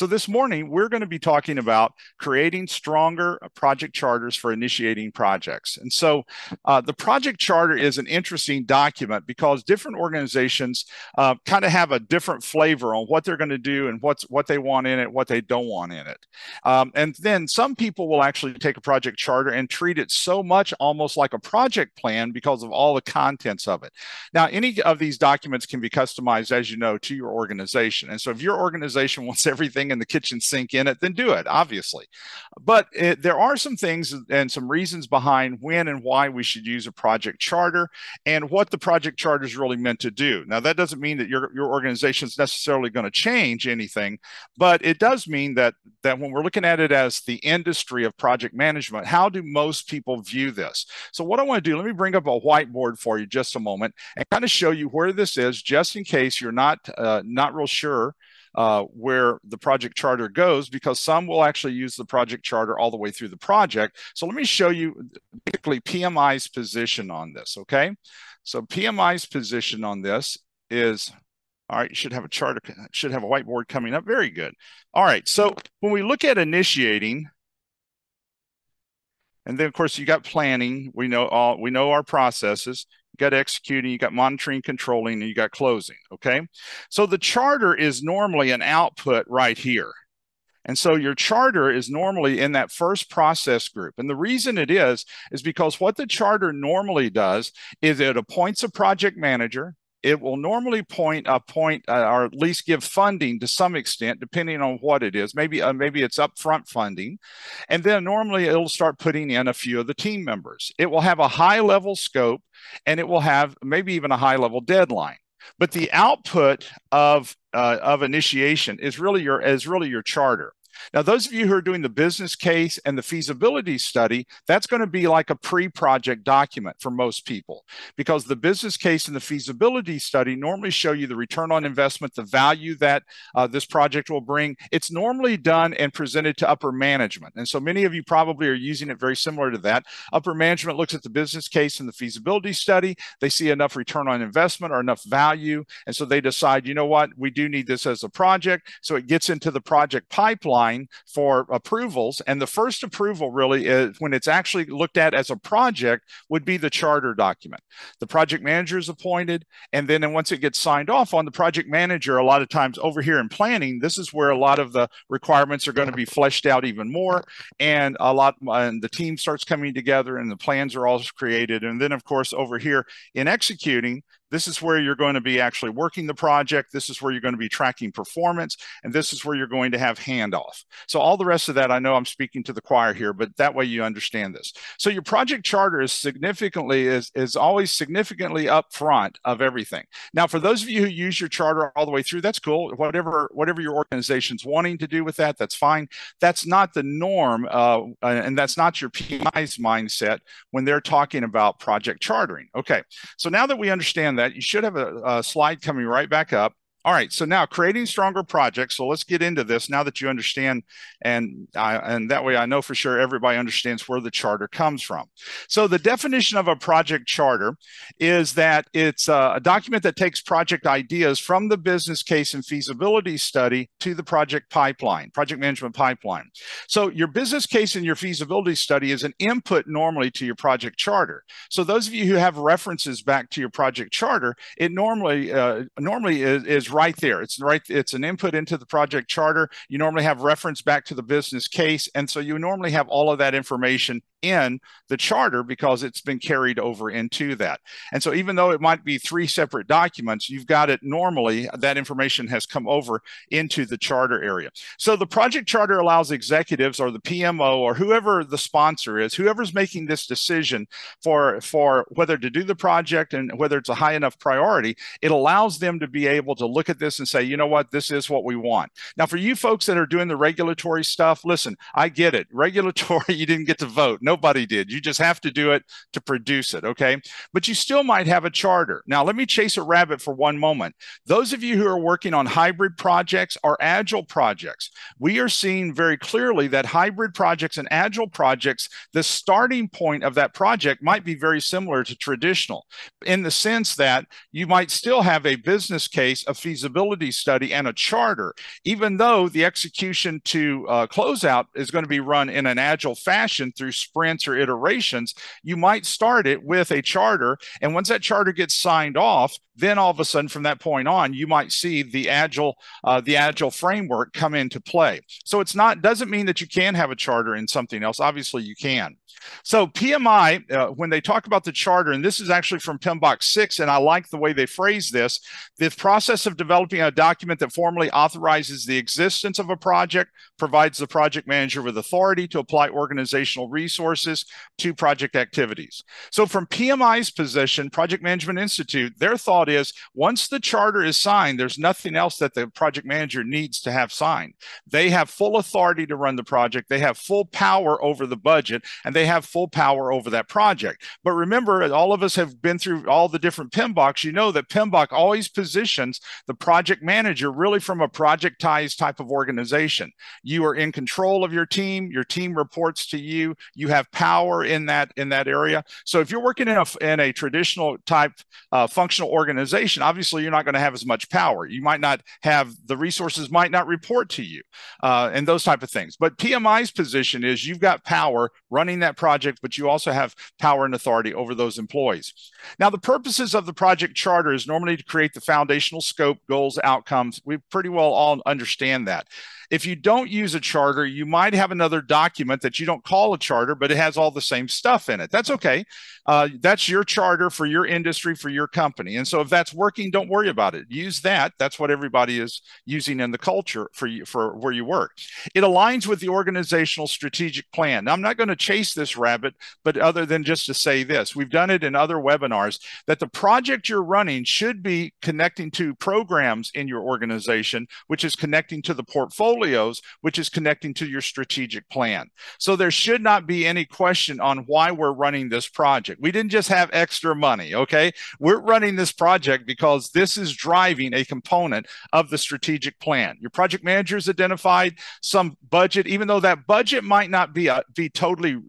So this morning, we're going to be talking about creating stronger project charters for initiating projects. And so the project charter is an interesting document because different organizations kind of have a different flavor on what they're going to do and what they want in it, what they don't want in it. And then some people will actually take a project charter and treat it so much almost like a project plan because of all the contents of it. Now, any of these documents can be customized, as you know, to your organization. And so if your organization wants everything in the kitchen sink in it, then do it, obviously. But there are some things and some reasons behind when and why we should use a project charter and what the project charter is really meant to do. Now, that doesn't mean that your organization is necessarily going to change anything, but it does mean that when we're looking at it as the industry of project management, how do most people view this? So what I want to do, let me bring up a whiteboard for you just a moment and kind of show you where this is, just in case you're not real sure where the project charter goes, because some will actually use the project charter all the way through the project. So let me show you basically PMI's position on this, okay? So PMI's position on this is, all right, you should have a charter, should have a whiteboard coming up. Very good. All right, so when we look at initiating, and then of course you got planning, we know our processes. You got executing, you got monitoring, controlling, and you got closing, okay? So the charter is normally an output right here. And so your charter is normally in that first process group. And the reason it is because what the charter normally does is it appoints a project manager. It will normally appoint or at least give funding to some extent, depending on what it is. Maybe it's upfront funding. And then normally it'll start putting in a few of the team members. It will have a high level scope and it will have maybe even a high level deadline. But the output of initiation is really your charter. Now, those of you who are doing the business case and the feasibility study, that's going to be like a pre-project document for most people, because the business case and the feasibility study normally show you the return on investment, the value that this project will bring. It's normally done and presented to upper management. And so many of you probably are using it very similar to that. Upper management looks at the business case and the feasibility study. They see enough return on investment or enough value. And so they decide, you know what, we do need this as a project. So it gets into the project pipeline for approvals. And the first approval really is when it's actually looked at as a project would be the charter document. The project manager is appointed. And then once it gets signed off on, the project manager, a lot of times over here in planning, this is where a lot of the requirements are going to be fleshed out even more. And and the team starts coming together and the plans are all created. And then of course, over here in executing, this is where you're going to be actually working the project. This is where you're going to be tracking performance. And this is where you're going to have handoff. So all the rest of that, I know I'm speaking to the choir here, but that way you understand this. So your project charter is always significantly up front of everything. Now, for those of you who use your charter all the way through, that's cool. Whatever your organization's wanting to do with that, that's fine. That's not the norm, and that's not your PMI's mindset when they're talking about project chartering. Okay, so now that we understand that, you should have a slide coming right back up. All right, so now creating stronger projects. So let's get into this now that you understand, and that way I know for sure everybody understands where the charter comes from. So the definition of a project charter is that it's a document that takes project ideas from the business case and feasibility study to the project pipeline, project management pipeline. So your business case and your feasibility study is an input normally to your project charter. So those of you who have references back to your project charter, it normally is right there. It's an input into the project charter. You normally have reference back to the business case. And so you normally have all of that information in the charter because it's been carried over into that. And so even though it might be three separate documents, you've got it normally, that information has come over into the charter area. So the project charter allows executives or the PMO or whoever the sponsor is, whoever's making this decision for whether to do the project and whether it's a high enough priority, it allows them to be able to look at this and say, you know what, this is what we want. Now, for you folks that are doing the regulatory stuff, listen, I get it. Regulatory, you didn't get to vote. Nobody did. You just have to do it to produce it, okay? But you still might have a charter. Now, let me chase a rabbit for one moment. Those of you who are working on hybrid projects or agile projects, we are seeing very clearly that hybrid projects and agile projects, the starting point of that project might be very similar to traditional in the sense that you might still have a business case, a feasibility study, and a charter, even though the execution to closeout is going to be run in an agile fashion through sprints or iterations. You might start it with a charter, and once that charter gets signed off, then all of a sudden from that point on, you might see the agile framework come into play. So it's not, doesn't mean that you can have a charter in something else. Obviously you can. So PMI, when they talk about the charter, and this is actually from PMBOK 6, and I like the way they phrase this, the process of developing a document that formally authorizes the existence of a project, provides the project manager with authority to apply organizational resources to project activities. So from PMI's position, Project Management Institute, their thought is once the charter is signed, there's nothing else that the project manager needs to have signed. They have full authority to run the project. They have full power over the budget, and they have full power over that project. But remember, all of us have been through all the different PMBOKs. You know that PMBOK always positions the project manager really from a projectized type of organization. You are in control of your team reports to you, you have power in that area. So if you're working in a traditional type functional organization, obviously you're not going to have as much power. You might not have, the resources might not report to you and those type of things. But PMI's position is you've got power running that project, but you also have power and authority over those employees. Now, the purposes of the project charter is normally to create the foundational scope, goals, outcomes. We pretty well all understand that. If you don't use a charter, you might have another document that you don't call a charter, but it has all the same stuff in it. That's okay. That's your charter for your industry, for your company. And so if that's working, don't worry about it. Use that. That's what everybody is using in the culture for you, for where you work. It aligns with the organizational strategic plan. Now, I'm not going to chase this rabbit, but other than just to say this, we've done it in other webinars that the project you're running should be connecting to programs in your organization, which is connecting to the portfolio, which is connecting to your strategic plan. So there should not be any question on why we're running this project. We didn't just have extra money, okay? We're running this project because this is driving a component of the strategic plan. Your project manager has identified some budget, even though that budget might not be totally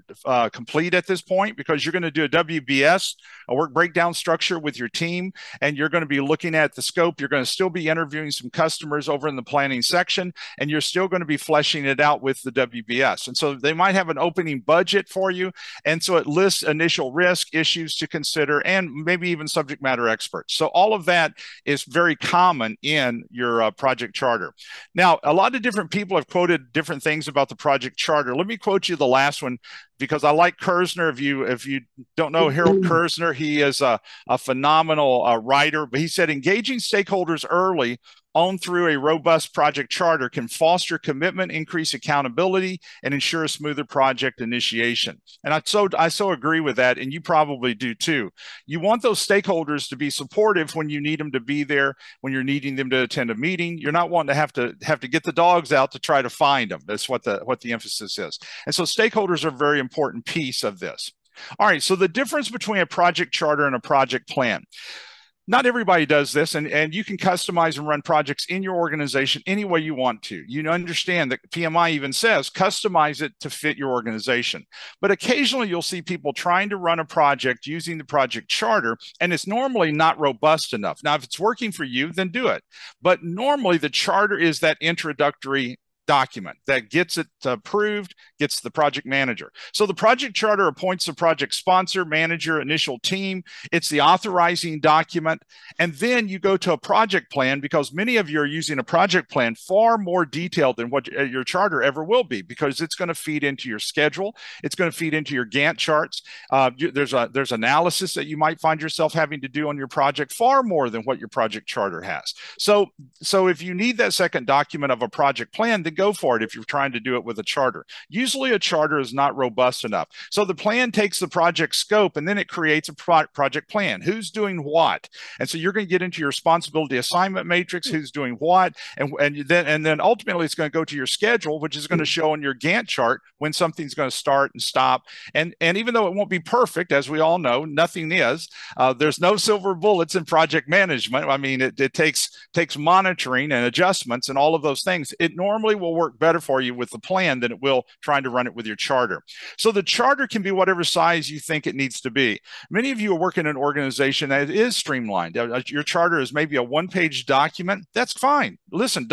complete at this point, because you're going to do a WBS, a work breakdown structure with your team, and you're going to be looking at the scope. You're going to still be interviewing some customers over in the planning section, and you're still going to be fleshing it out with the WBS. And so they might have an opening budget for you. And so it lists initial risk, issues to consider, and maybe even subject matter experts. So all of that is very common in your project charter. Now, a lot of different people have quoted different things about the project charter. Let me quote you the last one, because I like Kerzner. If you don't know Harold Kerzner, he is a phenomenal writer, but he said, engaging stakeholders early on through a robust project charter can foster commitment, increase accountability, and ensure a smoother project initiation. And I so agree with that, and you probably do too. You want those stakeholders to be supportive when you need them to be there, when you're needing them to attend a meeting. You're not wanting to have to get the dogs out to try to find them. That's what the emphasis is. And so stakeholders are a very important piece of this. All right, so the difference between a project charter and a project plan. Not everybody does this, and you can customize and run projects in your organization any way you want to. You understand that PMI even says customize it to fit your organization. But occasionally you'll see people trying to run a project using the project charter, and it's normally not robust enough. Now, if it's working for you, then do it. But normally the charter is that introductory document that gets it approved, gets the project manager. So the project charter appoints the project sponsor, manager, initial team. It's the authorizing document. And then you go to a project plan, because many of you are using a project plan far more detailed than what your charter ever will be, because it's going to feed into your schedule. It's going to feed into your Gantt charts. There's analysis that you might find yourself having to do on your project far more than what your project charter has. So if you need that second document of a project plan, then then go for it if you're trying to do it with a charter. Usually a charter is not robust enough. So the plan takes the project scope and then it creates a project plan. Who's doing what? And so you're going to get into your responsibility assignment matrix, who's doing what, and then ultimately it's going to go to your schedule, which is going to show on your Gantt chart when something's going to start and stop. And even though it won't be perfect, as we all know, nothing is. There's no silver bullets in project management. I mean, it takes monitoring and adjustments and all of those things. It normally will work better for you with the plan than it will trying to run it with your charter. So the charter can be whatever size you think it needs to be. Many of you are working in an organization that is streamlined. Your charter is maybe a one-page document. That's fine. Listen,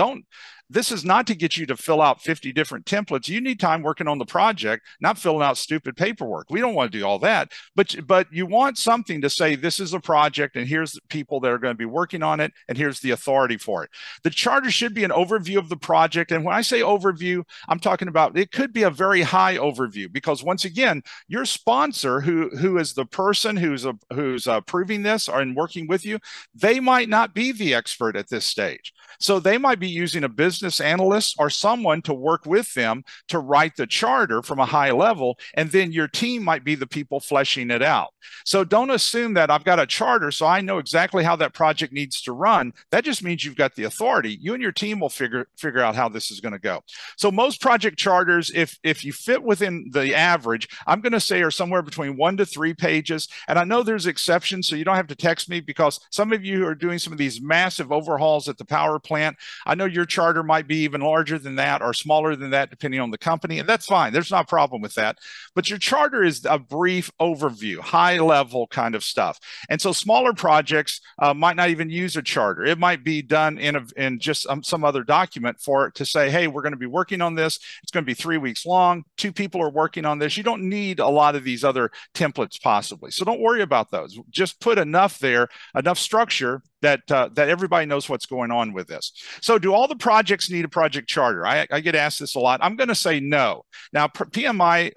this is not to get you to fill out 50 different templates. You need time working on the project, not filling out stupid paperwork. We don't want to do all that, but you want something to say, this is a project and here's the people that are going to be working on it and here's the authority for it. The charter should be an overview of the project. And when I say overview, I'm talking about, it could be a very high overview because once again, your sponsor who is the person who's approving this or working with you, they might not be the expert at this stage. So they might be using a business analyst or someone to work with them to write the charter from a high level, and then your team might be the people fleshing it out. So don't assume that I've got a charter, so I know exactly how that project needs to run. That just means you've got the authority. You and your team will figure out how this is going to go. So most project charters, if you fit within the average, I'm going to say are somewhere between 1 to 3 pages. And I know there's exceptions, so you don't have to text me because some of you are doing some of these massive overhauls at the power plant. I know your charter might be even larger than that or smaller than that, depending on the company. And that's fine. There's not a problem with that. But your charter is a brief overview, high level kind of stuff. And so smaller projects might not even use a charter. It might be done in just some other document for it to say, hey, we're going to be working on this. It's going to be 3 weeks long. 2 people are working on this. You don't need a lot of these other templates possibly. So don't worry about those. Just put enough there, enough structure that everybody knows what's going on with this. So do all the projects need a project charter? I get asked this a lot. I'm going to say no. Now, PMI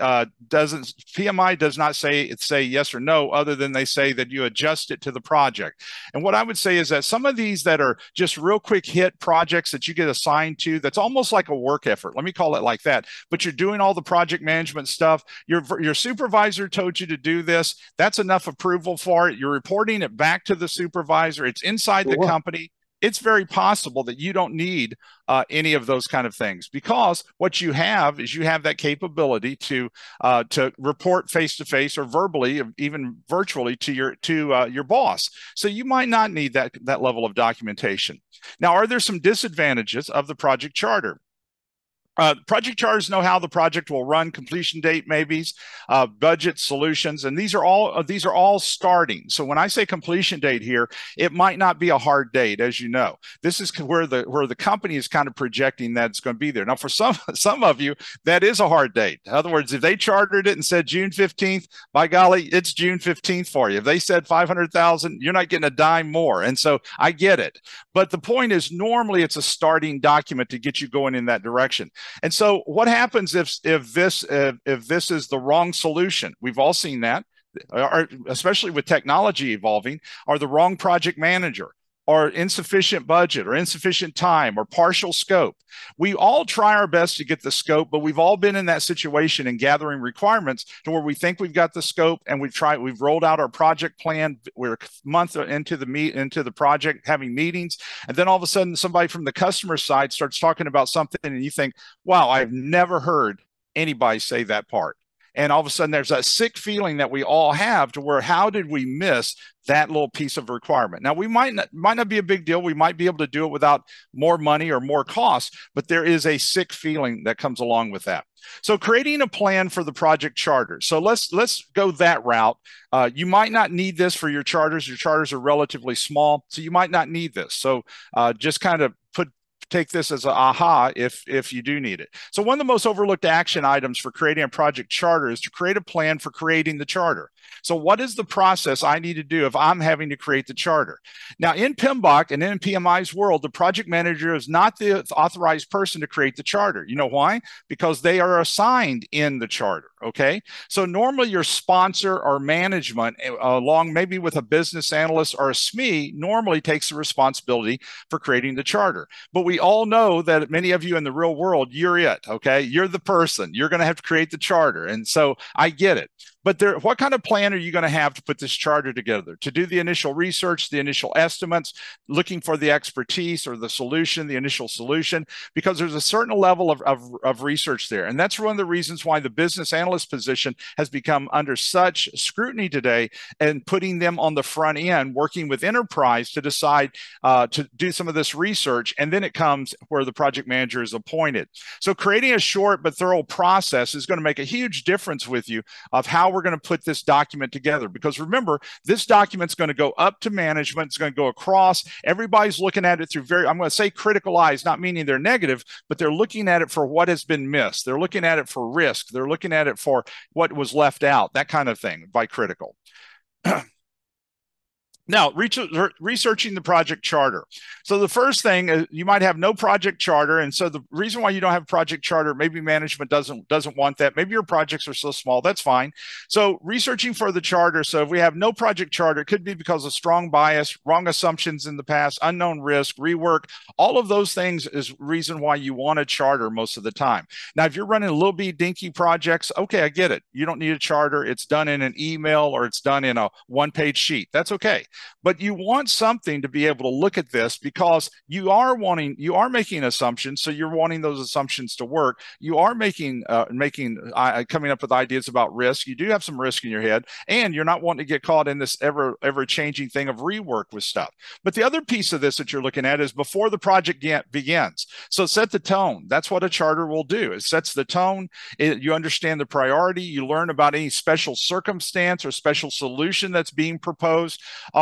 does not say yes or no, other than they say that you adjust it to the project. And what I would say is that some of these that are just real quick hit projects that you get assigned to, that's almost like a work effort. Let me call it like that. But you're doing all the project management stuff. Your supervisor told you to do this. That's enough approval for it. You're reporting it back to the supervisor. It's inside the company. It's very possible that you don't need any of those kind of things because what you have is you have that capability to report face-to-face or verbally, even virtually to your boss. So you might not need that level of documentation. Now, are there some disadvantages of the project charter? Project charters know how the project will run, completion date maybes, budget, solutions, and these are all starting. So when I say completion date here, it might not be a hard date, as you know. This is where the company is kind of projecting that it's going to be there. Now, for some of you, that is a hard date. In other words, if they chartered it and said June 15th, by golly, it's June 15th for you. If they said 500,000, you're not getting a dime more. And so I get it. But the point is, normally it's a starting document to get you going in that direction. And so what happens if this is the wrong solution? We've all seen that, especially with technology evolving, or the wrong project manager, or insufficient budget, or insufficient time, or partial scope. We all try our best to get the scope, but we've all been in that situation in gathering requirements to where we think we've got the scope and we've rolled out our project plan. We're a month into the project, having meetings, and then all of a sudden somebody from the customer side starts talking about something and you think, wow, I've never heard anybody say that part. And all of a sudden there's that sick feeling that we all have to where, how did we miss that little piece of requirement? Now, we might not be a big deal. We might be able to do it without more money or more cost, but there is a sick feeling that comes along with that. So creating a plan for the project charter. So let's go that route. You might not need this for your charters. Your charters are relatively small, so you might not need this. So just kind of take this as an aha if you do need it. So one of the most overlooked action items for creating a project charter is to create a plan for creating the charter. So what is the process I need to do if I'm having to create the charter? Now, in PMBOK and in PMI's world, the project manager is not the authorized person to create the charter. You know why? Because they are assigned in the charter, okay? So normally your sponsor or management, along maybe with a business analyst or a SME, normally takes the responsibility for creating the charter. But we all know that many of you in the real world, you're it, okay? You're the person. You're going to have to create the charter. And so I get it. But what kind of plan are you going to have to put this charter together? To do the initial research, the initial estimates, looking for the expertise or the solution, the initial solution, because there's a certain level of research there. And that's one of the reasons why the business analyst position has become under such scrutiny today, and putting them on the front end, working with enterprise to decide to do some of this research. And then it comes where the project manager is appointed. So creating a short but thorough process is going to make a huge difference with you of how we're going to put this document together. Because remember, this document's going to go up to management. It's going to go across. Everybody's looking at it through I'm going to say critical eyes, not meaning they're negative, but they're looking at it for what has been missed. They're looking at it for risk. They're looking at it for what was left out, that kind of thing by critical. Now, researching the project charter. So the first thing is you might have no project charter. And so the reason why you don't have a project charter, maybe management doesn't want that. Maybe your projects are so small, that's fine. So researching for the charter. So if we have no project charter, it could be because of strong bias, wrong assumptions in the past, unknown risk, rework. All of those things is reason why you want a charter most of the time. Now, if you're running little bitty dinky projects, okay, I get it. You don't need a charter. It's done in an email or it's done in a one-page sheet. That's okay. But you want something to be able to look at this, because you are making assumptions. So you're wanting those assumptions to work. You are coming up with ideas about risk. You do have some risk in your head, and you're not wanting to get caught in this ever changing thing of rework with stuff. But the other piece of this that you're looking at is before the project begins. So set the tone. That's what a charter will do. It sets the tone. You understand the priority. You learn about any special circumstance or special solution that's being proposed.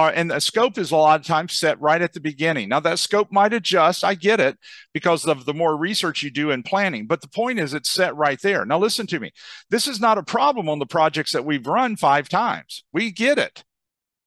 And the scope is a lot of times set right at the beginning. Now, that scope might adjust. I get it, because of the more research you do in planning. But the point is, it's set right there. Now, listen to me. This is not a problem on the projects that we've run 5 times. We get it.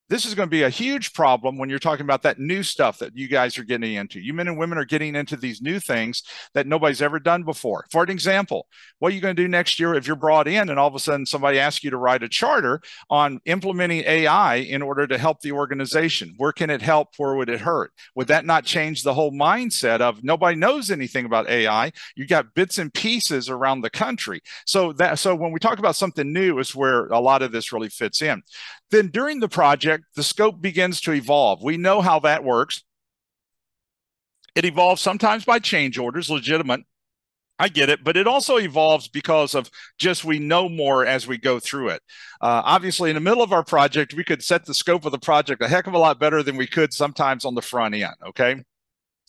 This is going to be a huge problem when you're talking about that new stuff that you guys are getting into. You men and women are getting into these new things that nobody's ever done before. For an example, what are you going to do next year if you're brought in and all of a sudden somebody asks you to write a charter on implementing AI in order to help the organization? Where can it help? Where would it hurt? Would that not change the whole mindset of nobody knows anything about AI? You got bits and pieces around the country. So when we talk about something new is where a lot of this really fits in. Then during the project, the scope begins to evolve. We know how that works. It evolves sometimes by change orders, legitimate. I get it, but it also evolves because of just we know more as we go through it. Obviously, in the middle of our project, we could set the scope of the project a heck of a lot better than we could sometimes on the front end, okay?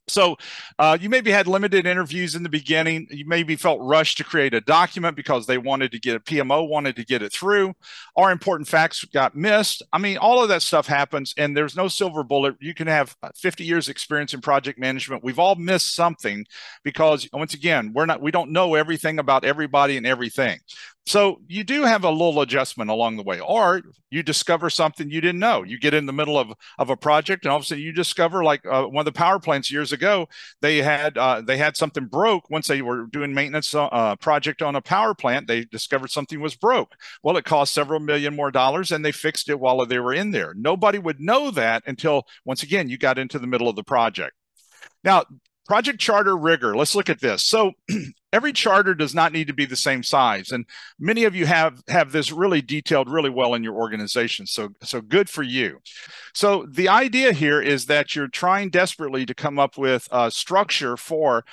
So you maybe had limited interviews in the beginning. You maybe felt rushed to create a document because they wanted to get PMO wanted to get it through, or important facts got missed. I mean, all of that stuff happens, and there's no silver bullet. You can have 50 years experience in project management. We've all missed something because, once again, we don't know everything about everybody and everything. So you do have a little adjustment along the way, or you discover something you didn't know. You get in the middle of a project, and all of a sudden you discover, like one of the power plants years ago, they had something broke. Once they were doing maintenance project on a power plant, they discovered something was broke. Well, it cost several million more dollars, and they fixed it while they were in there. Nobody would know that until, once again, you got into the middle of the project. Now, project charter rigor. Let's look at this. So every charter does not need to be the same size. And many of you have this really detailed really well in your organization. So good for you. So the idea here is that you're trying desperately to come up with a structure for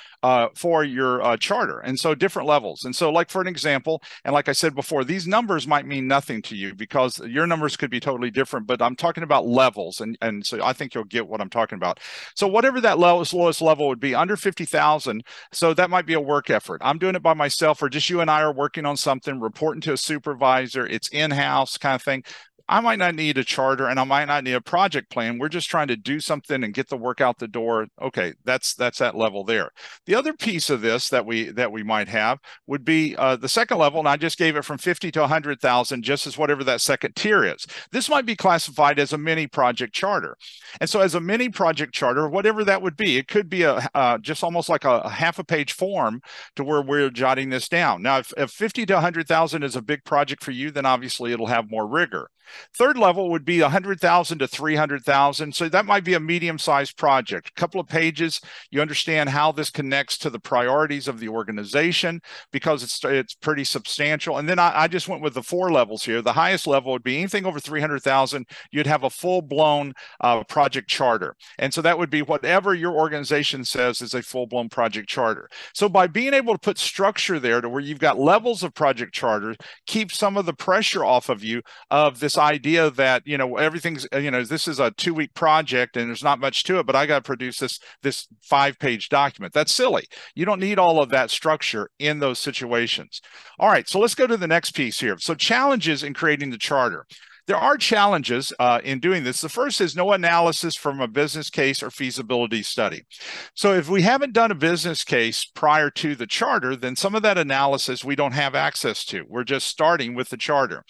your charter. And so different levels. And so, like, for an example, and like I said before, these numbers might mean nothing to you because your numbers could be totally different, but I'm talking about levels. And so I think you'll get what I'm talking about. So whatever that lowest level would be, under 50,000. So that might be a work effort. I'm doing it by myself, or just you and I are working on something, reporting to a supervisor. It's in-house kind of thing. I might not need a charter and I might not need a project plan. We're just trying to do something and get the work out the door. Okay, that's that level there. The other piece of this that we might have would be the second level, and I just gave it from 50 to 100,000, just as whatever that second tier is. This might be classified as a mini project charter. And so as a mini project charter, whatever that would be, it could be just almost like a half a page form to where we're jotting this down. Now, if 50 to 100,000 is a big project for you, then obviously it'll have more rigor. Third level would be 100,000 to 300,000. So that might be a medium-sized project. A couple of pages, you understand how this connects to the priorities of the organization because it's pretty substantial. And then I just went with the 4 levels here. The highest level would be anything over 300,000. You'd have a full-blown project charter. And so that would be whatever your organization says is a full-blown project charter. So by being able to put structure there to where you've got levels of project charters, keep some of the pressure off of you of this idea that, everything's, this is a 2-week project and there's not much to it, but I got to produce this 5-page document. That's silly. You don't need all of that structure in those situations. All right, so let's go to the next piece here. So challenges in creating the charter. There are challenges in doing this. The first is no analysis from a business case or feasibility study. So if we haven't done a business case prior to the charter, then some of that analysis we don't have access to. We're just starting with the charter.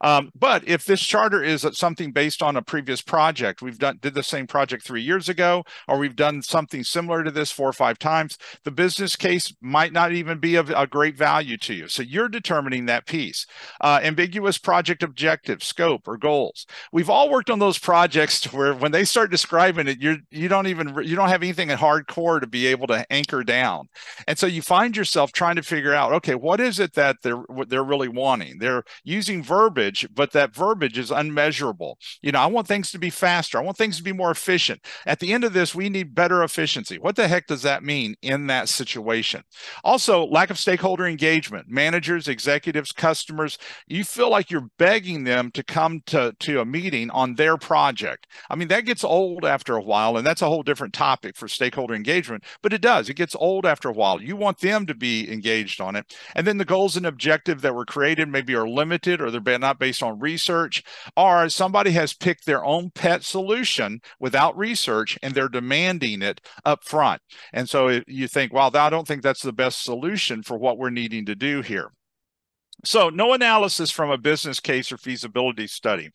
But if this charter is something based on a previous project, did the same project 3 years ago, or we've done something similar to this 4 or 5 times, the business case might not even be of a great value to you. So you're determining that piece. Ambiguous project objective, scope, or goals. We've all worked on those projects to where when they start describing it, you don't have anything hardcore to be able to anchor down. And so you find yourself trying to figure out, okay, what is it that they're really wanting? They're using verbiage, but that verbiage is unmeasurable. I want things to be faster. I want things to be more efficient. At the end of this, we need better efficiency. What the heck does that mean in that situation? Also, lack of stakeholder engagement. Managers, executives, customers, you feel like you're begging them to come to a meeting on their project. I mean, that gets old after a while, and that's a whole different topic for stakeholder engagement, but it does. It gets old after a while. You want them to be engaged on it. And then the goals and objectives that were created maybe are limited, or they're not based on research, or somebody has picked their own pet solution without research, and they're demanding it up front. And so you think, wow, I don't think that's the best solution for what we're needing to do here. So no analysis from a business case or feasibility study.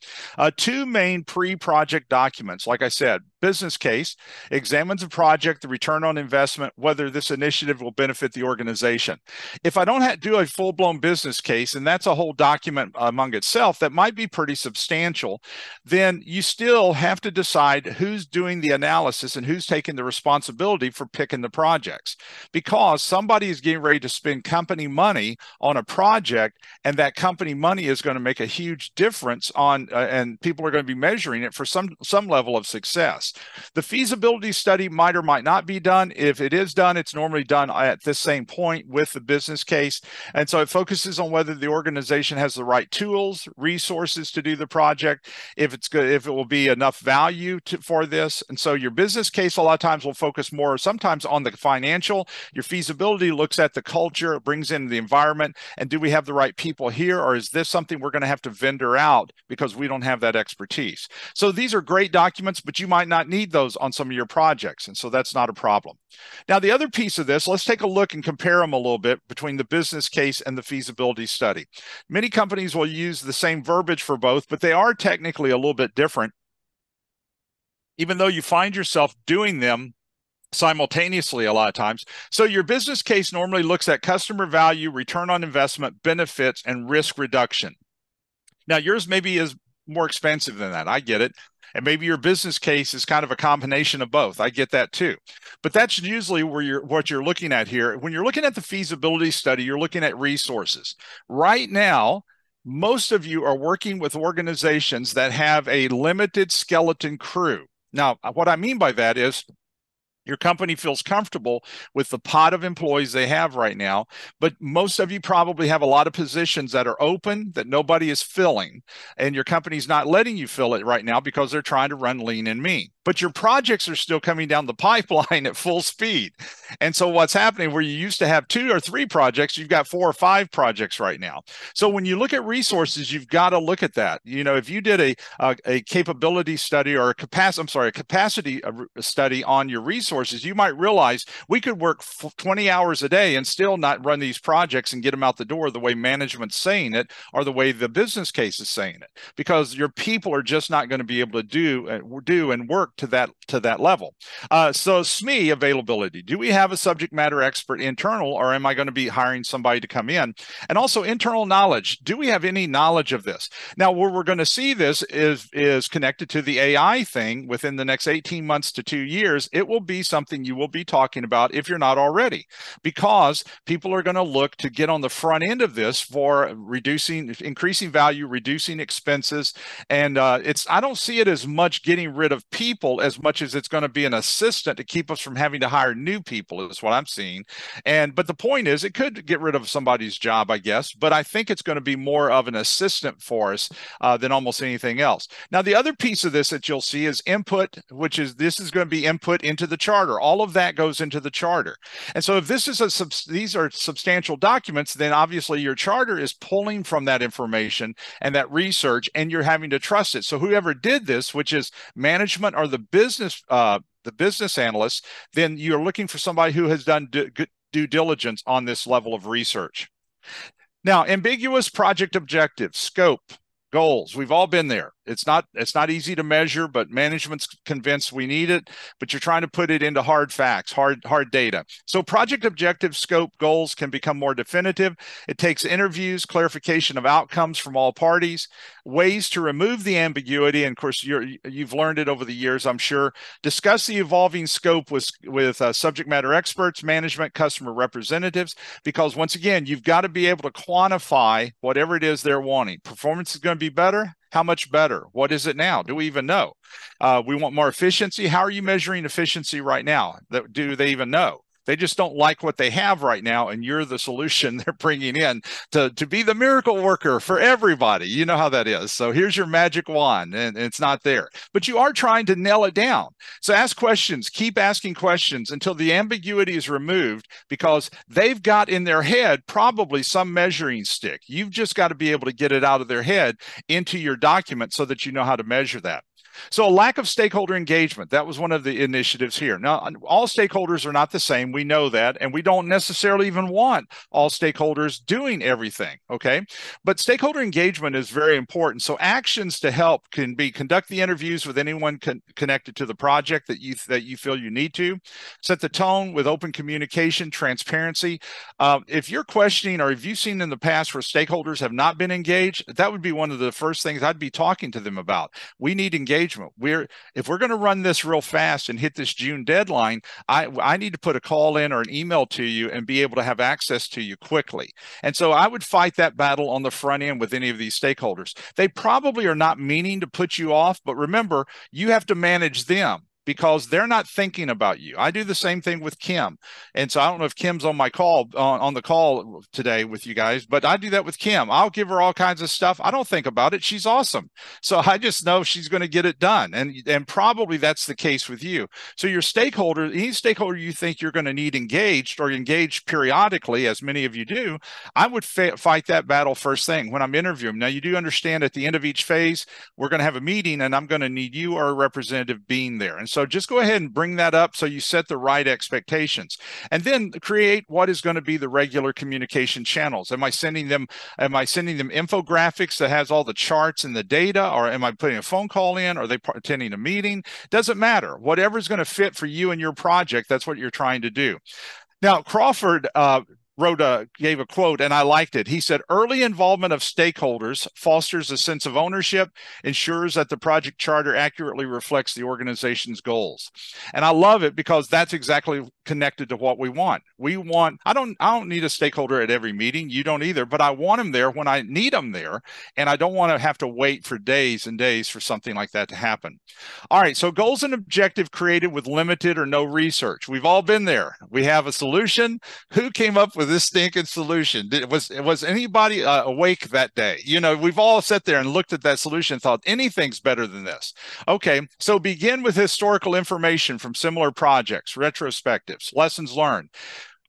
2 main pre-project documents, like I said, business case examines the project, the return on investment, whether this initiative will benefit the organization. If I don't do a full-blown business case, and that's a whole document among itself that might be pretty substantial, then you still have to decide who's doing the analysis and who's taking the responsibility for picking the projects. Because somebody is getting ready to spend company money on a project, and that company money is going to make a huge difference on, and people are going to be measuring it for some level of success. The feasibility study might or might not be done. If it is done, it's normally done at this same point with the business case. And so it focuses on whether the organization has the right tools, resources to do the project, if it's good, if it will be enough value for this. And so your business case a lot of times will focus more sometimes on the financial. Your feasibility looks at the culture, it brings in the environment, and do we have the right people here, or is this something we're going to have to vendor out because we don't have that expertise? So these are great documents, but you might not need those on some of your projects, and so that's not a problem. Now, the other piece of this, let's take a look and compare them a little bit between the business case and the feasibility study. Many companies will use the same verbiage for both, but they are technically a little bit different, even though you find yourself doing them simultaneously a lot of times. So your business case normally looks at customer value, return on investment, benefits, and risk reduction. Now, yours maybe is more expensive than that. I get it. And maybe your business case is kind of a combination of both. I get that too. But that's usually what you're looking at here. When you're looking at the feasibility study, you're looking at resources. Right now, most of you are working with organizations that have a limited skeleton crew. Now, what I mean by that is your company feels comfortable with the pot of employees they have right now, but most of you probably have a lot of positions that are open that nobody is filling, and your company's not letting you fill it right now because they're trying to run lean and mean. but your projects are still coming down the pipeline at full speed. And so what's happening, where you used to have 2 or 3 projects, you've got 4 or 5 projects right now. So when you look at resources, you've got to look at that. You know, if you did a capability study or a capacity study on your resources, you might realize we could work 20 hours a day and still not run these projects and get them out the door the way management's saying it or the way the business case is saying it, because your people are just not going to be able to do and work to that level. So SME availability. Do we have a subject matter expert internal, or am I going to be hiring somebody to come in? And also internal knowledge. Do we have any knowledge of this? Now, where we're going to see this is connected to the AI thing within the next 18 months to 2 years. It will be something you will be talking about if you're not already, because people are going to look to get on the front end of this for increasing value, reducing expenses. And I don't see it as much getting rid of people as much as it's going to be an assistant to keep us from having to hire new people, is what I'm seeing. But the point is, it could get rid of somebody's job, I guess, but I think it's going to be more of an assistant for us than almost anything else. Now, the other piece of this that you'll see is input, which is this is going to be input into the charter. All of that goes into the charter. And so if this is these are substantial documents, then obviously your charter is pulling from that information and that research, and you're having to trust it. So whoever did this, which is management or the business analysts, then you're looking for somebody who has done due diligence on this level of research. Now, ambiguous project objectives, scope, goals. We've all been there. It's not easy to measure, but management's convinced we need it, but you're trying to put it into hard facts, hard data. So project objective, scope, goals can become more definitive. It takes interviews, clarification of outcomes from all parties, ways to remove the ambiguity. And of course, you've learned it over the years, I'm sure. Discuss the evolving scope with subject matter experts, management, customer representatives, because once again, you've got to be able to quantify whatever it is they're wanting. Performance is going to be better. How much better? What is it now? Do we even know? We want more efficiency. How are you measuring efficiency right now? Do they even know? They just don't like what they have right now, and you're the solution they're bringing in to be the miracle worker for everybody. You know how that is. So here's your magic wand, and it's not there. But you are trying to nail it down. So ask questions. Keep asking questions until the ambiguity is removed, because they've got in their head probably some measuring stick. You've just got to be able to get it out of their head into your document so that you know how to measure that. So a lack of stakeholder engagement, that was one of the initiatives here. Now, all stakeholders are not the same. We know that, and we don't necessarily even want all stakeholders doing everything, okay? But stakeholder engagement is very important. So actions to help can be conduct the interviews with anyone connected to the project that you feel you need to. Set the tone with open communication, transparency. If you're questioning, or if you've seen in the past where stakeholders have not been engaged, that would be one of the first things I'd be talking to them about. We need engagement. If we're going to run this real fast and hit this June deadline, I need to put a call in or an email to you and be able to have access to you quickly. And so I would fight that battle on the front end with any of these stakeholders. They probably are not meaning to put you off, but remember, you have to manage them, because they're not thinking about you. I do the same thing with Kim. And so I don't know if Kim's on my call, on the call today with you guys, but I do that with Kim. I'll give her all kinds of stuff. I don't think about it. She's awesome. So I just know she's going to get it done. And probably that's the case with you. So your stakeholder, any stakeholder you think you're going to need engaged, or engaged periodically, as many of you do, I would fight that battle first thing when I'm interviewing. Now, you do understand at the end of each phase, we're going to have a meeting, and I'm going to need you or a representative being there. And so just go ahead and bring that up so you set the right expectations, and then create what is going to be the regular communication channels. Am I sending them infographics that has all the charts and the data, or am I putting a phone call in? Are they attending a meeting? Doesn't matter. Whatever's going to fit for you and your project, that's what you're trying to do. Now, Crawford gave a quote, and I liked it. He said, early involvement of stakeholders fosters a sense of ownership, ensures that the project charter accurately reflects the organization's goals. And I love it, because that's exactly connected to what we want. I don't need a stakeholder at every meeting. You don't either, but I want them there when I need them there. And I don't want to have to wait for days and days for something like that to happen. All right. So goals and objective created with limited or no research. We've all been there. We have a solution. Who came up with this stinking solution? Was anybody awake that day? You know, we've all sat there and looked at that solution and thought anything's better than this. Okay. So begin with historical information from similar projects, retrospectives, lessons learned.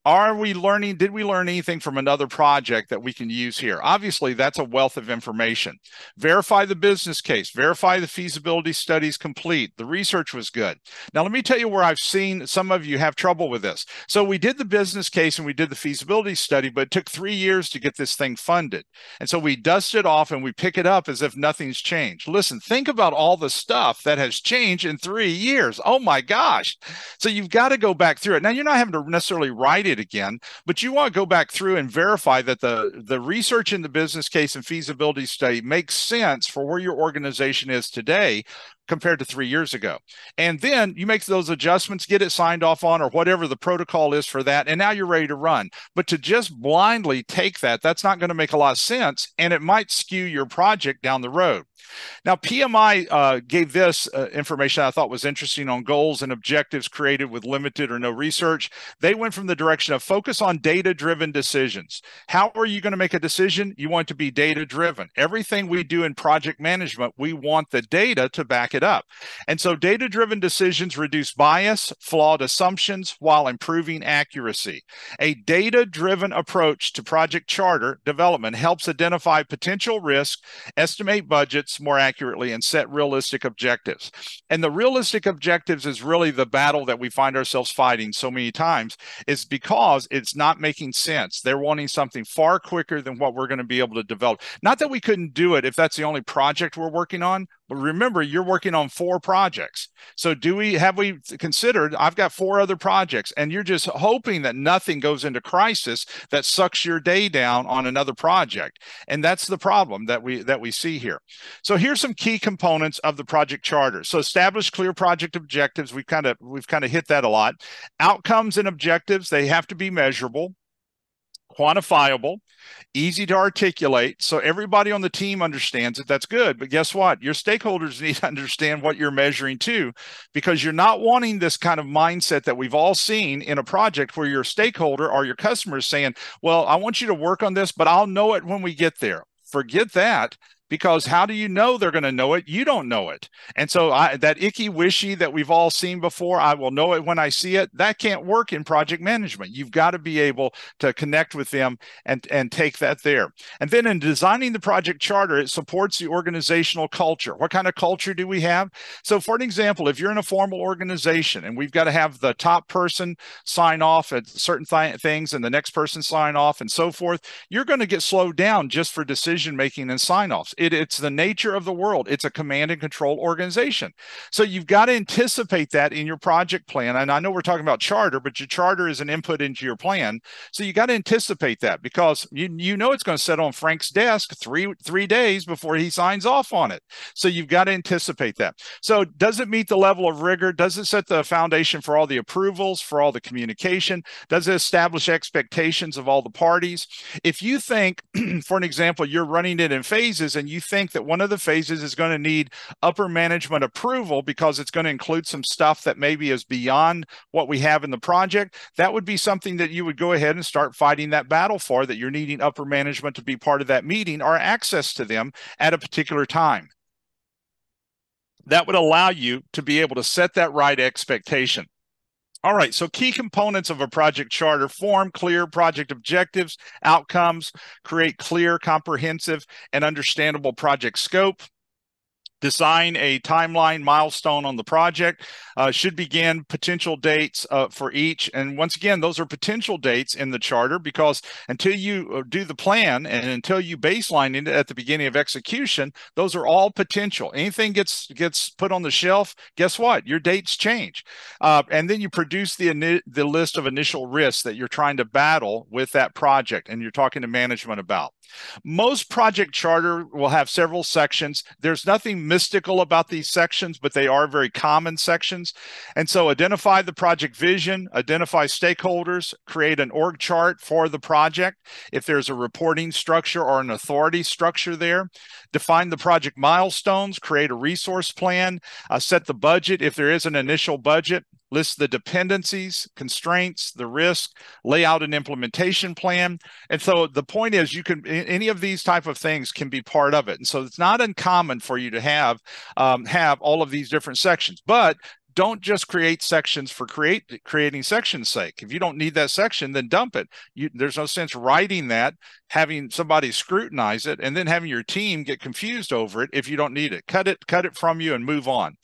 Did we learn anything from another project that we can use here? Obviously, that's a wealth of information. Verify the business case, verify the feasibility studies complete. The research was good. Now, let me tell you where I've seen some of you have trouble with this. So we did the business case and we did the feasibility study, but it took 3 years to get this thing funded. And so we dust it off and we pick it up as if nothing's changed. Listen, think about all the stuff that has changed in 3 years. Oh my gosh. So you've got to go back through it. Now, you're not having to necessarily write it again, but you want to go back through and verify that the research in the business case and feasibility study makes sense for where your organization is today compared to 3 years ago. And then you make those adjustments, get it signed off on, or whatever the protocol is for that, and now you're ready to run. But to just blindly take that's not going to make a lot of sense, and it might skew your project down the road. Now, PMI gave this information I thought was interesting on goals and objectives created with limited or no research. They went from the direction of focus on data-driven decisions. How are you going to make a decision? You want it to be data-driven. Everything we do in project management, we want the data to back it up. And so data-driven decisions reduce bias, flawed assumptions, while improving accuracy. A data-driven approach to project charter development helps identify potential risk, estimate budgets more accurately, and set realistic objectives. And the realistic objectives is really the battle that we find ourselves fighting so many times, is because it's not making sense. They're wanting something far quicker than what we're going to be able to develop. Not that we couldn't do it if that's the only project we're working on, but remember, you're working on 4 projects. So have we considered, I've got 4 other projects, and you're just hoping that nothing goes into crisis that sucks your day down on another project. And that's the problem that we see here. So here's some key components of the project charter. So establish clear project objectives. We've kind of hit that a lot. Outcomes and objectives, they have to be measurable, quantifiable, easy to articulate, so everybody on the team understands it. That's good. But guess what? Your stakeholders need to understand what you're measuring too, because you're not wanting this kind of mindset that we've all seen in a project where your stakeholder or your customer is saying, well, I want you to work on this, but I'll know it when we get there. Forget that. Because how do you know they're going to know it? You don't know it. And so that icky wishy that we've all seen before, I will know it when I see it, that can't work in project management. You've got to be able to connect with them and take that there. And then in designing the project charter, it supports the organizational culture. What kind of culture do we have? So for an example, if you're in a formal organization and we've got to have the top person sign off at certain things and the next person sign off and so forth, you're going to get slowed down just for decision making and sign offs. It's the nature of the world. It's a command and control organization. So you've got to anticipate that in your project plan. And I know we're talking about charter, but your charter is an input into your plan. So you got to anticipate that, because you know it's going to sit on Frank's desk three days before he signs off on it. So you've got to anticipate that. So does it meet the level of rigor? Does it set the foundation for all the approvals, for all the communication? Does it establish expectations of all the parties? If you think, for an example, you're running it in phases and you think that one of the phases is going to need upper management approval because it's going to include some stuff that maybe is beyond what we have in the project, that would be something that you would go ahead and start fighting that battle for, that you're needing upper management to be part of that meeting or access to them at a particular time. That would allow you to be able to set that right expectation. All right, so key components of a project charter: form clear project objectives, outcomes, create clear, comprehensive, and understandable project scope. Design a timeline milestone on the project, should begin potential dates for each. And once again, those are potential dates in the charter, because until you do the plan and until you baseline it at the beginning of execution, those are all potential. Anything gets put on the shelf, guess what? Your dates change. And then you produce the list of initial risks that you're trying to battle with that project and you're talking to management about. Most project charter will have several sections. There's nothing mystical about these sections, but they are very common sections. And so identify the project vision, identify stakeholders, create an org chart for the project. If there's a reporting structure or an authority structure there, define the project milestones, create a resource plan, set the budget if there is an initial budget, list the dependencies, constraints, the risk, lay out an implementation plan. And so the point is you can, any of these type of things can be part of it. And so it's not uncommon for you to have all of these different sections, but don't just create sections for creating sections' sake. If you don't need that section, then dump it. There's no sense writing that, having somebody scrutinize it, and then having your team get confused over it if you don't need it. Cut it from you and move on.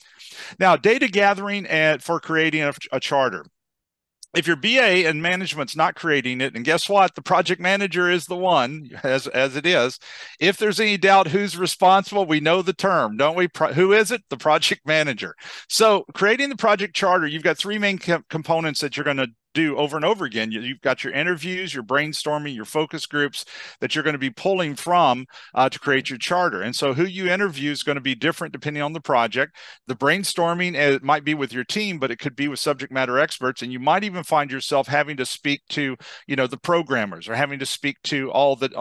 Now, data gathering for creating a charter. If your BA and management's not creating it, and guess what? The project manager is the one, as it is. If there's any doubt who's responsible, we know the term, don't we? Who is it? The project manager. So creating the project charter, you've got three main components that you're going to do over and over again. You've got your interviews, your brainstorming, your focus groups that you're going to be pulling from to create your charter. And so who you interview is going to be different depending on the project. The brainstorming, it might be with your team, but it could be with subject matter experts. And you might even find yourself having to speak to, the programmers, or having to speak to all the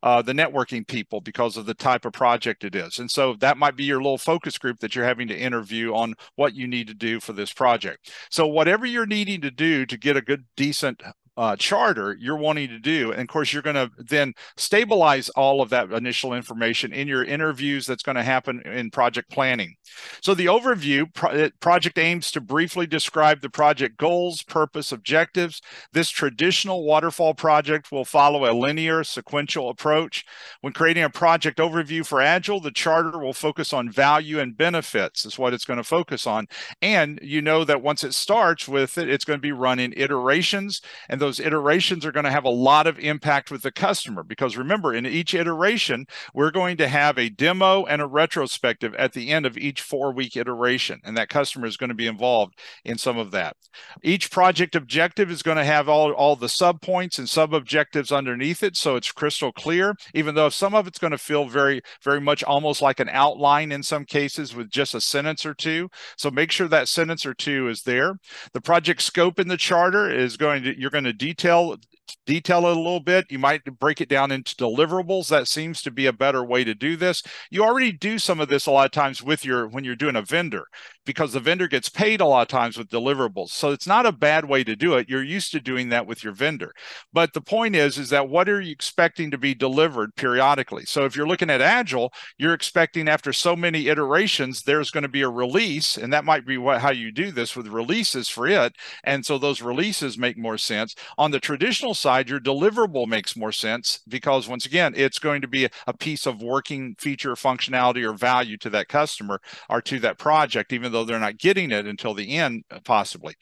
networking people because of the type of project it is. And so that might be your little focus group that you're having to interview on what you need to do for this project. So whatever you're needing to do to get a good, decent charter you're wanting to do. And of course, you're going to then stabilize all of that initial information in your interviews that's going to happen in project planning. So the overview, project aims to briefly describe the project goals, purpose, objectives. This traditional waterfall project will follow a linear sequential approach. When creating a project overview for Agile, the charter will focus on value and benefits is what it's going to focus on. And you know that once it starts with it, it's going to be run in iterations, and those iterations are going to have a lot of impact with the customer, because remember, in each iteration, we're going to have a demo and a retrospective at the end of each 4-week iteration, and that customer is going to be involved in some of that. Each project objective is going to have all the sub points and sub objectives underneath it, so it's crystal clear, even though some of it's going to feel very, very much almost like an outline in some cases with just a sentence or two. So make sure that sentence or two is there. The project scope in the charter is you're going to detail it a little bit. You might break it down into deliverables. That seems to be a better way to do this. You already do some of this a lot of times when you're doing a vendor, because the vendor gets paid a lot of times with deliverables. So it's not a bad way to do it. You're used to doing that with your vendor. But the point is that what are you expecting to be delivered periodically? So if you're looking at Agile, you're expecting after so many iterations, there's going to be a release, and that might be how you do this with releases for it. And so those releases make more sense. On the traditional side, your deliverable makes more sense, because once again, it's going to be a piece of working feature, functionality, or value to that customer or to that project, even though they're not getting it until the end, possibly.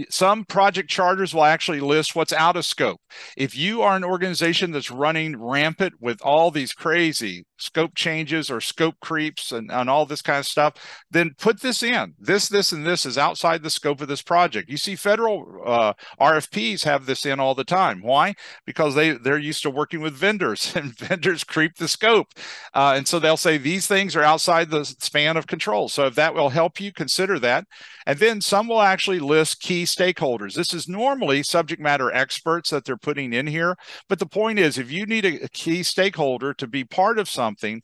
Some project charters will actually list what's out of scope. If you are an organization that's running rampant with all these crazy scope changes or scope creeps and all this kind of stuff, then put this in. This, and this is outside the scope of this project. You see federal RFPs have this in all the time. Why? Because they're used to working with vendors, and vendors creep the scope. And so they'll say these things are outside the span of control. So if that will help you, consider that. And then some will actually list key stakeholders. This is normally subject matter experts that they're putting in here. But the point is, if you need a key stakeholder to be part of something,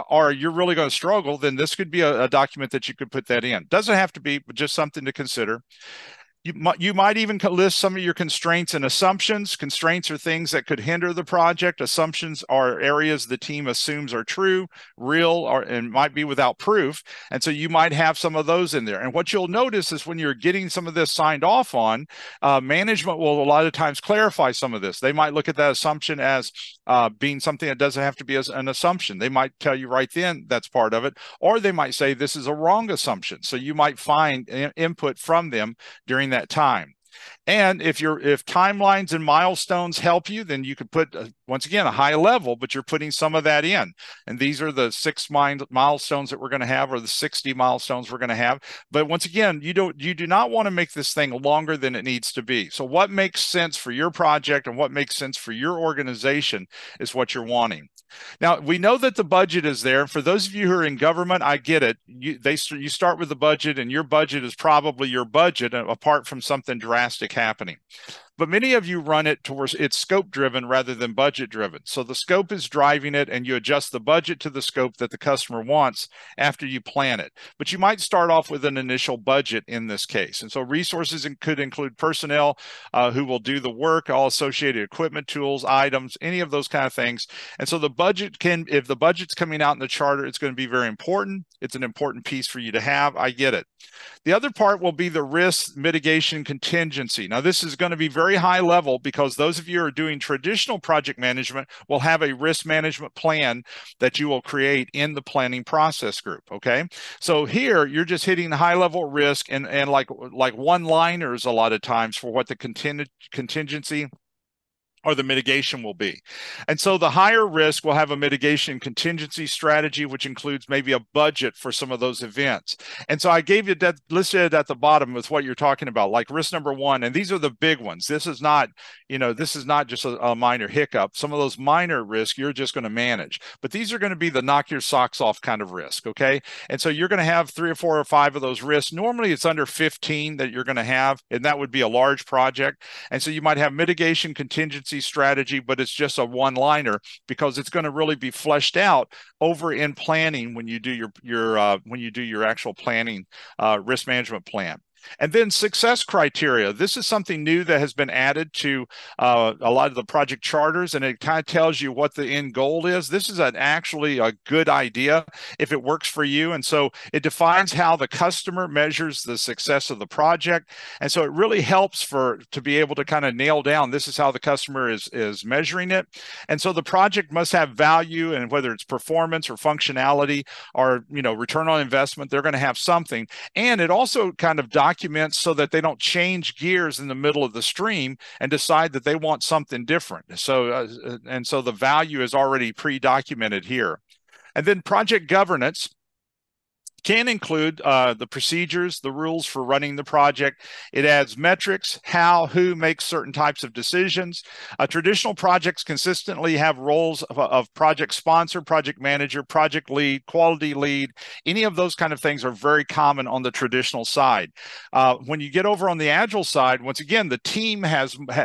or you're really going to struggle, then this could be a document that you could put that in. Doesn't have to be, but just something to consider. You might even list some of your constraints and assumptions. Constraints are things that could hinder the project. Assumptions are areas the team assumes are true, real, and might be without proof. And so you might have some of those in there. And what you'll notice is when you're getting some of this signed off on, management will a lot of times clarify some of this. They might look at that assumption as being something that doesn't have to be an assumption. They might tell you right then that's part of it, or they might say this is a wrong assumption. So you might find input from them during that time. And if timelines and milestones help you, then you could put once again a high level, but you're putting some of that in. And these are the 6 milestones that we're going to have, or the 60 milestones we're going to have. But once again, you do not want to make this thing longer than it needs to be. So what makes sense for your project and what makes sense for your organization is what you're wanting. Now, we know that the budget is there. For those of you who are in government, I get it. You start with the budget, and your budget is probably your budget, apart from something drastic happening. But many of you run it towards it's scope driven rather than budget driven. So the scope is driving it, and you adjust the budget to the scope that the customer wants after you plan it. But you might start off with an initial budget in this case. And so resources could include personnel who will do the work, all associated equipment, tools, items, any of those kind of things. And so the budget if the budget's coming out in the charter, it's going to be very important. It's an important piece for you to have. I get it. The other part will be the risk mitigation contingency. Now, this is going to be very high level because those of you who are doing traditional project management will have a risk management plan that you will create in the planning process group, okay? So here, you're just hitting high level risk and like one-liners a lot of times for what the contingency or the mitigation will be. And so the higher risk will have a mitigation contingency strategy, which includes maybe a budget for some of those events. And so I gave you that listed at the bottom with what you're talking about, like risk number 1, and these are the big ones. This is not, this is not just a minor hiccup. Some of those minor risks you're just going to manage, but these are going to be the knock your socks off kind of risk, okay? And so you're going to have 3 or 4 or 5 of those risks. Normally it's under 15 that you're going to have, and that would be a large project. And so you might have mitigation contingency strategy, but it's just a one-liner because it's going to really be fleshed out over in planning when you do your actual planning risk management plan. And then success criteria. This is something new that has been added to a lot of the project charters, and it kind of tells you what the end goal is. This is actually a good idea if it works for you. And so it defines how the customer measures the success of the project. And so it really helps to be able to kind of nail down this is how the customer is measuring it. And so the project must have value, and whether it's performance or functionality or return on investment, they're going to have something. And it also kind of documents so that they don't change gears in the middle of the stream and decide that they want something different. So so the value is already pre-documented here. And then project governance can include the procedures, the rules for running the project. It adds metrics, how, who makes certain types of decisions. Traditional projects consistently have roles of project sponsor, project manager, project lead, quality lead. Any of those kind of things are very common on the traditional side. When you get over on the Agile side, once again, the team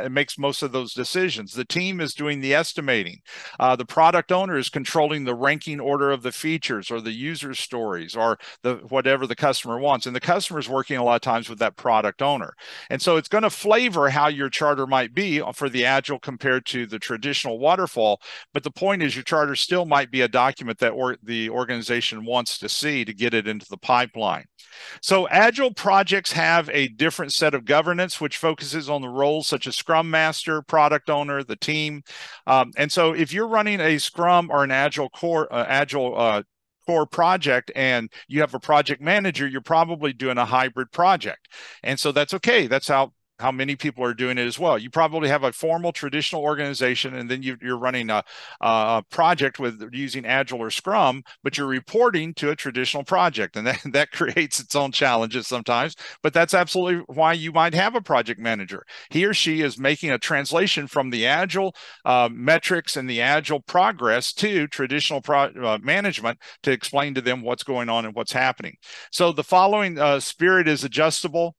makes most of those decisions. The team is doing the estimating. The product owner is controlling the ranking order of the features or the user stories or whatever the customer wants. And the customer is working a lot of times with that product owner. And so it's going to flavor how your charter might be for the Agile compared to the traditional waterfall. But the point is your charter still might be a document that the organization wants to see to get it into the pipeline. So Agile projects have a different set of governance, which focuses on the roles such as Scrum Master, product owner, the team. And so if you're running a Scrum or an Agile core project and you have a project manager, you're probably doing a hybrid project. And so that's okay. That's how many people are doing it as well. You probably have a formal traditional organization, and then you're running a project with using Agile or Scrum, but you're reporting to a traditional project, and that creates its own challenges sometimes. But that's absolutely why you might have a project manager. He or she is making a translation from the Agile metrics and the Agile progress to traditional management to explain to them what's going on and what's happening. So the following spirit is adjustable.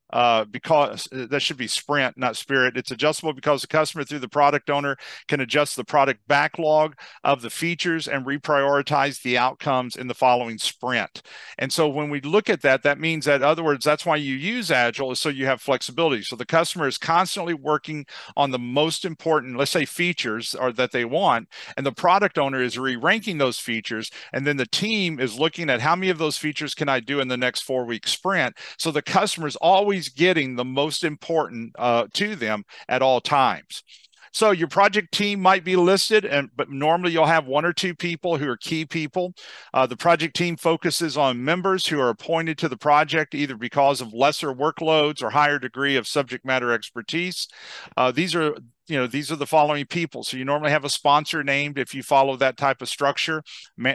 Because that should be sprint, not spirit. It's adjustable because the customer through the product owner can adjust the product backlog of the features and reprioritize the outcomes in the following sprint. And so when we look at that, that means that, in other words, that's why you use Agile, is so you have flexibility. So the customer is constantly working on the most important, let's say, features that they want, and the product owner is re-ranking those features, and then the team is looking at how many of those features can I do in the next 4-week sprint. So the customer is always getting the most important to them at all times. So your project team might be listed, but normally you'll have 1 or 2 people who are key people. The project team focuses on members who are appointed to the project either because of lesser workloads or higher degree of subject matter expertise. These are the following people. So you normally have a sponsor named if you follow that type of structure,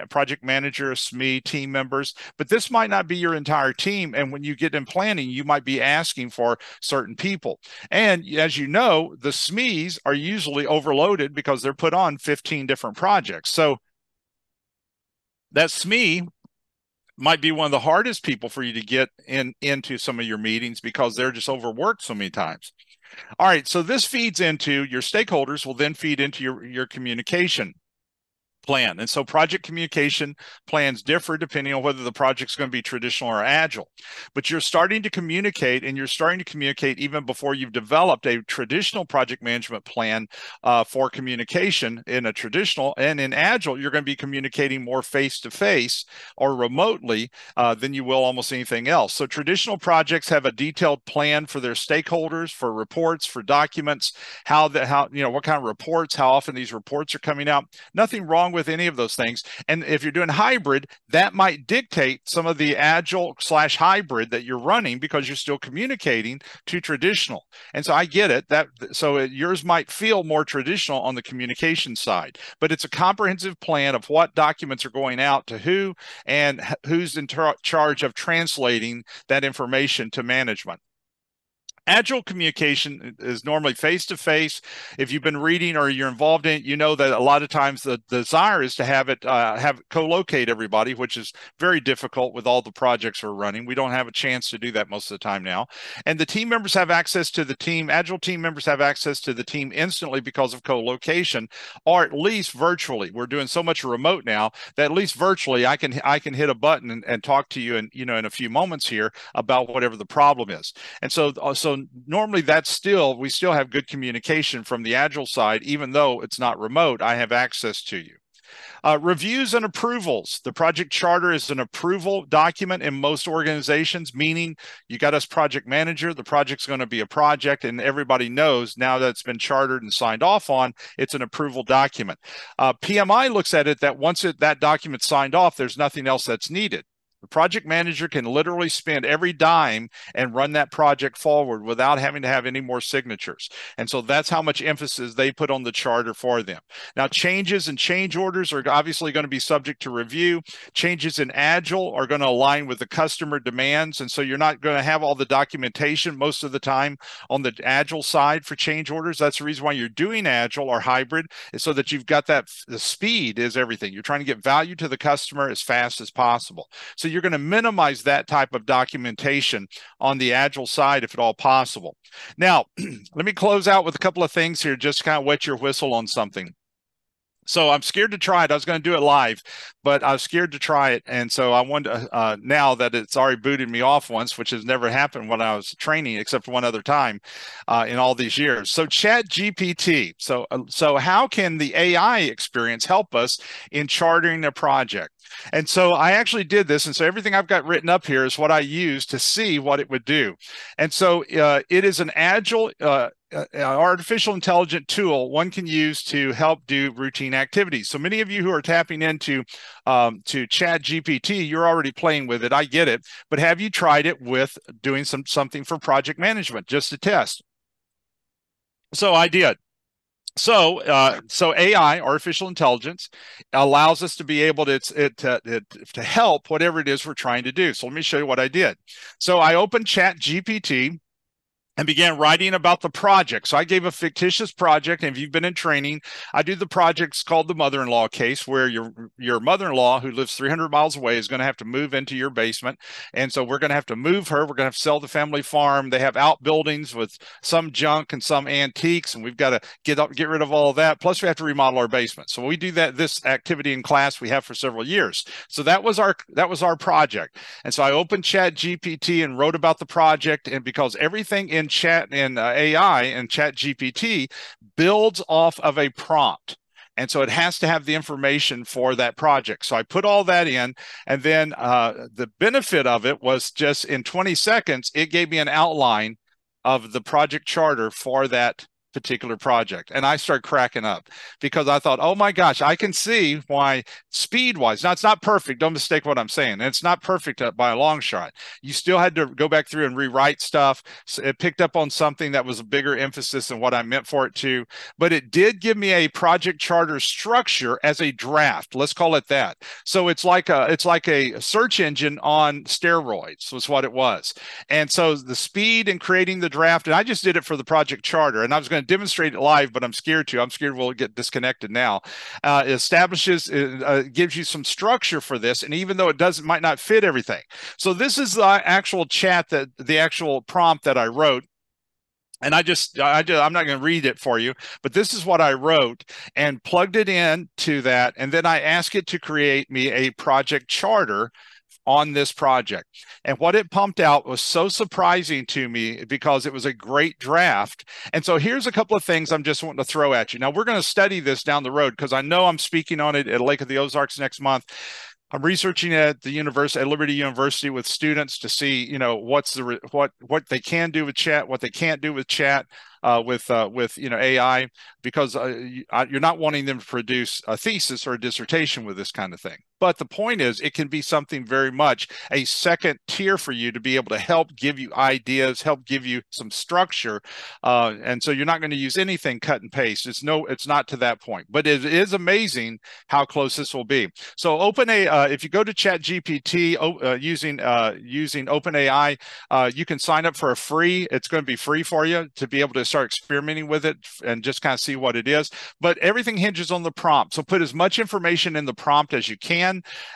project manager, SME, team members, but this might not be your entire team. And when you get in planning, you might be asking for certain people. And as you know, the SMEs are usually overloaded because they're put on 15 different projects. So that SME might be one of the hardest people for you to get into some of your meetings because they're just overworked so many times. All right, so this feeds into your stakeholders, will then feed into your communication plan. And so project communication plans differ depending on whether the project's going to be traditional or agile. But you're starting to communicate, and you're starting to communicate even before you've developed a traditional project management plan for communication in a traditional. And in agile, you're going to be communicating more face-to-face or remotely than you will almost anything else. So traditional projects have a detailed plan for their stakeholders, for reports, for documents, what kind of reports, how often these reports are coming out. Nothing wrong with any of those things. And if you're doing hybrid, that might dictate some of the agile/hybrid that you're running because you're still communicating to traditional. And so I get it. Yours might feel more traditional on the communication side, but it's a comprehensive plan of what documents are going out to who and who's in charge of translating that information to management. Agile communication is normally face-to-face. If you've been reading or you're involved in it, you know that a lot of times the desire is to have it co-locate everybody, which is very difficult with all the projects we're running. We don't have a chance to do that most of the time now. And the team members have access to the team. Agile team members have access to the team instantly because of co-location, or at least virtually. We're doing so much remote now that at least virtually I can hit a button and talk to you in a few moments here about whatever the problem is. And so normally we still have good communication from the Agile side, even though it's not remote. I have access to you. Reviews and approvals. The project charter is an approval document in most organizations, meaning you got us project manager, the project's going to be a project, and everybody knows now that it's been chartered and signed off on, it's an approval document. PMI looks at it that once that document's signed off, there's nothing else that's needed. The project manager can literally spend every dime and run that project forward without having to have any more signatures. And so that's how much emphasis they put on the charter for them. Now, changes and change orders are obviously going to be subject to review. Changes in Agile are going to align with the customer demands. And so you're not going to have all the documentation most of the time on the Agile side for change orders. That's the reason why you're doing Agile or hybrid, is so that you've got the speed is everything. You're trying to get value to the customer as fast as possible. So you're going to minimize that type of documentation on the Agile side if at all possible. Now, let me close out with a couple of things here, just to kind of wet your whistle on something. So I'm scared to try it. I was going to do it live, but I was scared to try it. And so I wanted to, now that it's already booted me off once, which has never happened when I was training, except for one other time in all these years. So ChatGPT. So how can the AI experience help us in charting a project? And so I actually did this. And so everything I've got written up here is what I used to see what it would do. And so it is an Agile artificial intelligence tool one can use to help do routine activities. So many of you who are tapping into to ChatGPT, you're already playing with it. I get it. But have you tried it with doing something for project management just to test? So I did. So AI, artificial intelligence, allows us to be able to help whatever it is we're trying to do. So let me show you what I did. So I opened ChatGPT and began writing about the project. So I gave a fictitious project, and if you've been in training, I do the projects called the mother-in-law case, where your mother-in-law, who lives 300 miles away, is going to have to move into your basement. And so we're going to have to move her. We're going to have to sell the family farm. They have outbuildings with some junk and some antiques, and we've got to get rid of all of that. Plus, we have to remodel our basement. So we do this activity in class we have for several years. So that was our project. And so I opened ChatGPT and wrote about the project, and because everything in AI and ChatGPT builds off of a prompt. And so it has to have the information for that project. So I put all that in, and then the benefit of it was just in 20 seconds, it gave me an outline of the project charter for that particular project. And I started cracking up because I thought, oh my gosh, I can see why speed wise, now it's not perfect. Don't mistake what I'm saying. And it's not perfect by a long shot. You still had to go back through and rewrite stuff. So it picked up on something that was a bigger emphasis than what I meant for it to, but it did give me a project charter structure as a draft. Let's call it that. So it's like a search engine on steroids was what it was. And so the speed in creating the draft, and I just did it for the project charter, and I was going to demonstrate it live, but I'm scared to. I'm scared we'll get disconnected now. Gives you some structure for this, and even though it might not fit everything. So this is the actual the actual prompt that I wrote. And I'm not going to read it for you, but this is what I wrote and plugged it into that. And then I asked it to create me a project charter on this project. And what it pumped out was so surprising to me because it was a great draft. And so here's a couple of things I'm just wanting to throw at you. Now, we're going to study this down the road because I know I'm speaking on it at Lake of the Ozarks next month. I'm researching at Liberty University with students to see, what they can do with chat, what they can't do with chat, with AI, because you're not wanting them to produce a thesis or a dissertation with this kind of thing. But the point is, it can be something very much a second tier for you to be able to help give you ideas, help give you some structure. And so you're not going to use anything cut and paste. It's not to that point. But it is amazing how close this will be. So if you go to ChatGPT using OpenAI, you can sign up for a free. It's going to be free for you to be able to start experimenting with it and just kind of see what it is. But everything hinges on the prompt. So put as much information in the prompt as you can,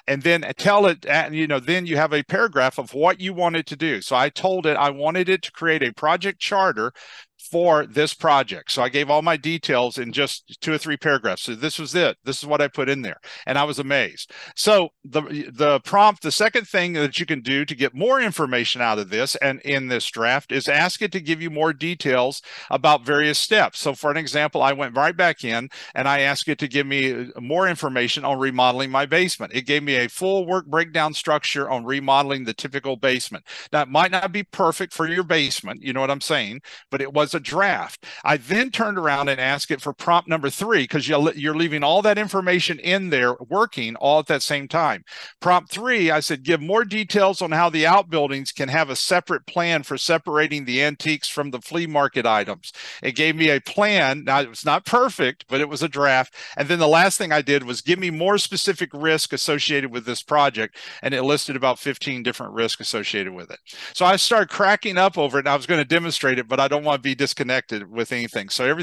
and then tell it, then you have a paragraph of what you want it to do. So I told it I wanted it to create a project charter for this project. So I gave all my details in just 2 or 3 paragraphs. So this was it. This is what I put in there. And I was amazed. So the prompt, the second thing that you can do to get more information out of this and in this draft is ask it to give you more details about various steps. So for an example, I went right back in and I asked it to give me more information on remodeling my basement. It gave me a full work breakdown structure on remodeling the typical basement. Now, it might not be perfect for your basement, you know what I'm saying, but it was a draft. I then turned around and asked it for prompt number 3 because you're leaving all that information in there working all at that same time. Prompt 3, I said, give more details on how the outbuildings can have a separate plan for separating the antiques from the flea market items. It gave me a plan. Now, it was not perfect, but it was a draft. And then the last thing I did was give me more specific risk associated with this project. And it listed about 15 different risks associated with it. So I started cracking up over it, and I was going to demonstrate it, but I don't want to be disconnected with anything. So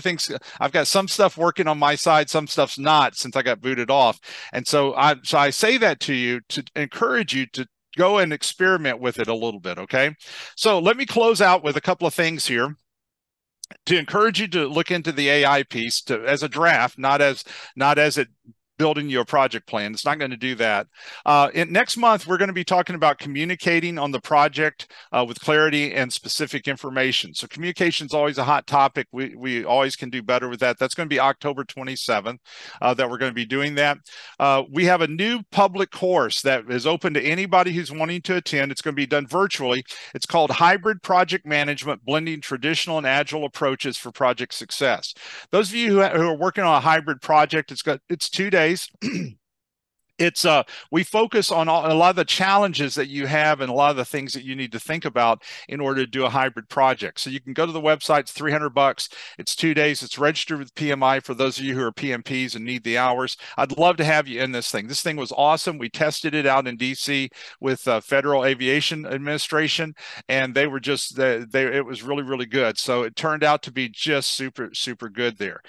I've got some stuff working on my side, some stuff's not since I got booted off. And so I say that to you to encourage you to go and experiment with it a little bit. Okay. So let me close out with a couple of things here to encourage you to look into the AI piece as a draft, not as it building your project plan. It's not going to do that. Next month, we're going to be talking about communicating on the project with clarity and specific information. So communication is always a hot topic. We always can do better with that. That's going to be October 27th that we're going to be doing that. We have a new public course that is open to anybody who's wanting to attend. It's going to be done virtually. It's called Hybrid Project Management, Blending Traditional and Agile Approaches for Project Success. Those of you who are working on a hybrid project, it's 2 days. We focus on a lot of the challenges that you have and a lot of the things that you need to think about in order to do a hybrid project. So you can go to the website. It's $300. It's 2 days. It's registered with PMI for those of you who are PMPs and need the hours. I'd love to have you in this thing. This thing was awesome. We tested it out in DC with Federal Aviation Administration, and they were just it was really, really good. So it turned out to be just super, super good there.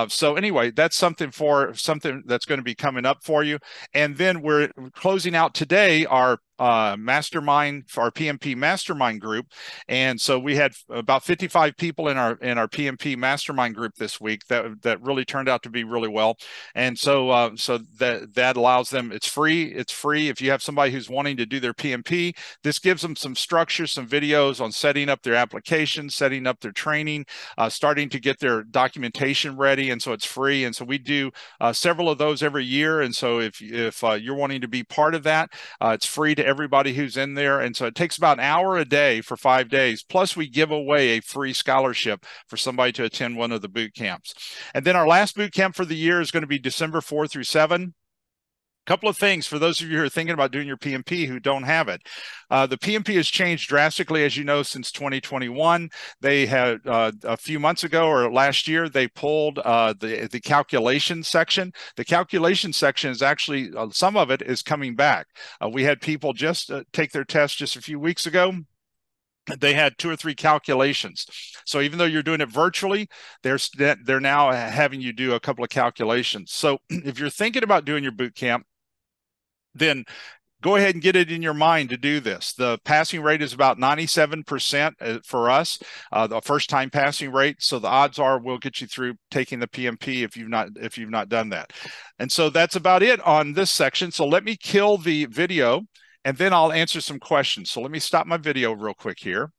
So anyway, that's something that's going to be coming up for you. And then we're closing out today our mastermind for our PMP mastermind group. And so we had about 55 people in our PMP mastermind group this week that really turned out to be really well. And so that allows them, it's free if you have somebody who's wanting to do their PMP. This gives them some structure, some videos on setting up their application, setting up their training, starting to get their documentation ready. And so it's free. And so we do several of those every year. And so if you're wanting to be part of that, it's free to everybody who's in there. And so it takes about an hour a day for 5 days. Plus, we give away a free scholarship for somebody to attend one of the boot camps. And then our last boot camp for the year is going to be December 4 through 7. Couple of things for those of you who are thinking about doing your PMP who don't have it. The PMP has changed drastically, as you know, since 2021. They had a few months ago or last year, they pulled the calculation section. The calculation section is actually, some of it is coming back. We had people just take their test just a few weeks ago. They had 2 or 3 calculations. So even though you're doing it virtually, they're now having you do a couple of calculations. So if you're thinking about doing your boot camp, then go ahead and get it in your mind to do this. The passing rate is about 97% for us, the first time passing rate. So the odds are we'll get you through taking the PMP if you've not done that. And so that's about it on this section. So let me kill the video and then I'll answer some questions. So let me stop my video real quick here.